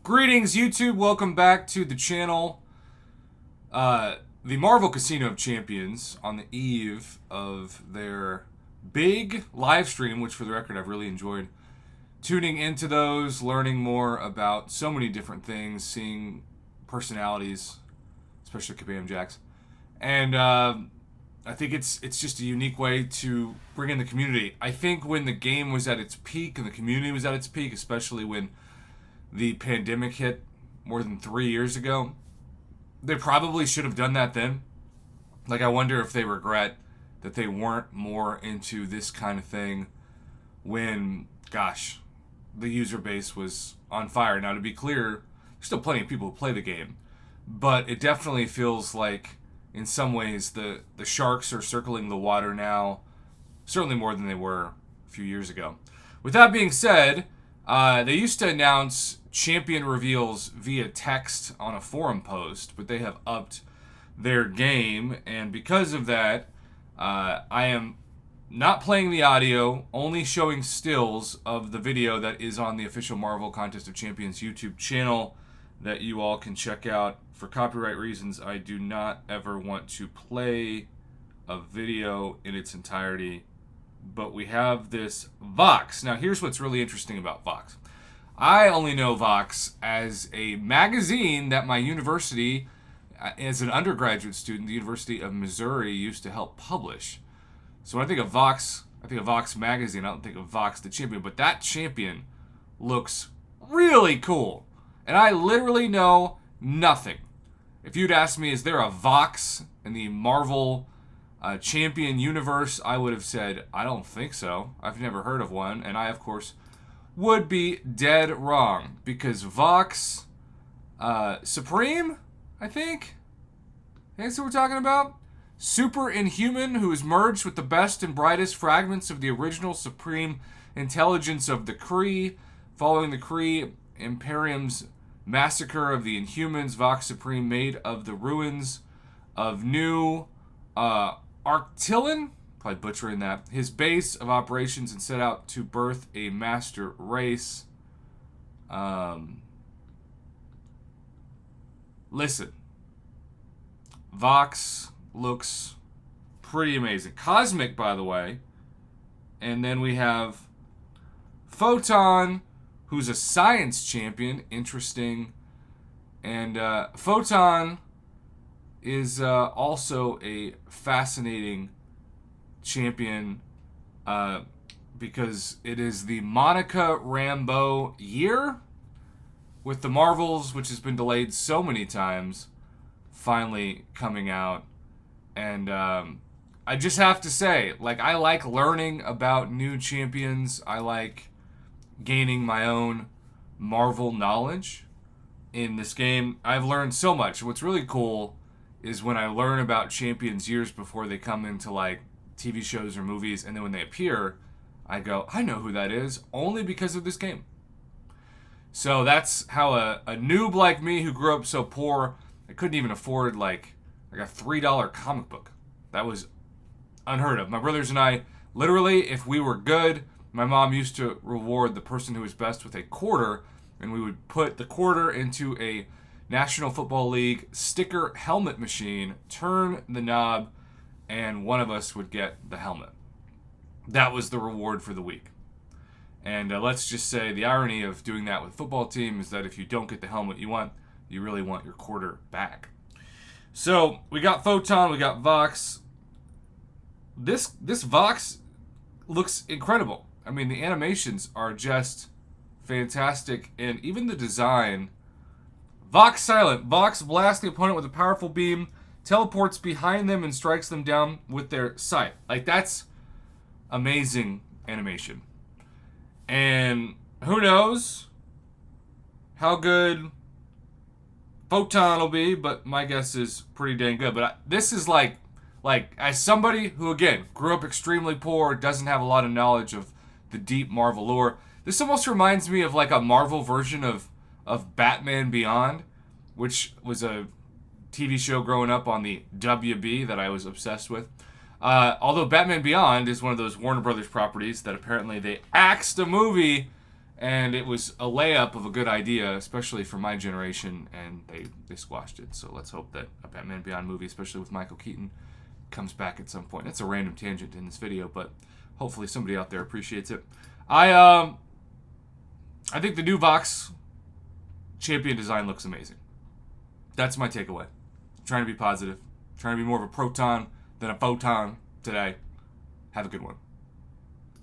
Greetings, YouTube. Welcome back to the channel. The Marvel Casino of Champions on the eve of their big live stream, which for the record I've really enjoyed tuning into those, learning more about so many different things, seeing personalities, especially Kabam Jacks. And I think it's just a unique way to bring in the community. I think when the game was at its peak and the community was at its peak, especially when the pandemic hit more than 3 years ago, they probably should have done that then. Like, I wonder if they regret that they weren't more into this kind of thing when, gosh, the user base was on fire. Now, to be clear, there's still plenty of people who play the game, but it definitely feels like, in some ways, the sharks are circling the water now, certainly more than they were a few years ago. With that being said, they used to announce champion reveals via text on a forum post, but they have upped their game, and because of that, I am not playing the audio, only showing stills of the video that is on the official Marvel Contest of Champions YouTube channel that you all can check out. For copyright reasons, I do not ever want to play a video in its entirety, but we have this Vox. Now, here's what's really interesting about Vox. I only know Vox as a magazine that my university, as an undergraduate student, the University of Missouri, used to help publish. So when I think of Vox, I think of Vox magazine. I don't think of Vox the champion, but that champion looks really cool. And I literally know nothing. If you'd asked me, is there a Vox in the Marvel champion universe, I would have said, I don't think so. I've never heard of one. And I, of course, would be dead wrong, because Vox Supreme, I think that's what we're talking about. Super Inhuman, who is merged with the best and brightest fragments of the original Supreme intelligence of the Kree. Following the Kree Imperium's massacre of the Inhumans, Vox Supreme made of the ruins of New Arctillon, probably butchering that, his base of operations, and set out to birth a master race. Listen, Vox looks pretty amazing. Cosmic, by the way. And then we have Photon, who's a science champion. Interesting. And Photon is also a fascinating champion because it is the Monica Rambeau year with the Marvels, which has been delayed so many times, finally coming out. And I just have to say, like, I like learning about new champions. I like gaining my own Marvel knowledge in this game. I've learned so much. What's really cool is when I learn about champions years before they come into, like, TV shows or movies, and then when they appear, I go, I know who that is, only because of this game. So that's how a noob like me, who grew up so poor, I couldn't even afford, like a $3 comic book. That was unheard of. My brothers and I, literally, if we were good, my mom used to reward the person who was best with a quarter, and we would put the quarter into a National Football League sticker helmet machine, turn the knob, and one of us would get the helmet. That was the reward for the week. And let's just say the irony of doing that with a football team is that if you don't get the helmet you want, you really want your quarter back. So we got Photon, we got Vox. This Vox looks incredible. I mean, the animations are just fantastic, and even the design. Vox silent. Vox blasts the opponent with a powerful beam, teleports behind them, and strikes them down with their sight. Like, that's amazing animation. And who knows how good Photon will be, but my guess is pretty dang good. But this is like as somebody who, again, grew up extremely poor, doesn't have a lot of knowledge of the deep Marvel lore, this almost reminds me of like a Marvel version of Batman Beyond, which was a TV show growing up on the WB that I was obsessed with. Although Batman Beyond is one of those Warner Brothers properties that apparently they axed a movie And it was a layup of a good idea, especially for my generation, and they squashed it. So let's hope that a Batman Beyond movie, especially with Michael Keaton, comes back at some point. That's a random tangent in this video, but hopefully somebody out there appreciates it. I think the new Vox champion design looks amazing. That's my takeaway. I'm trying to be positive. I'm trying to be more of a proton than a photon today. Have a good one.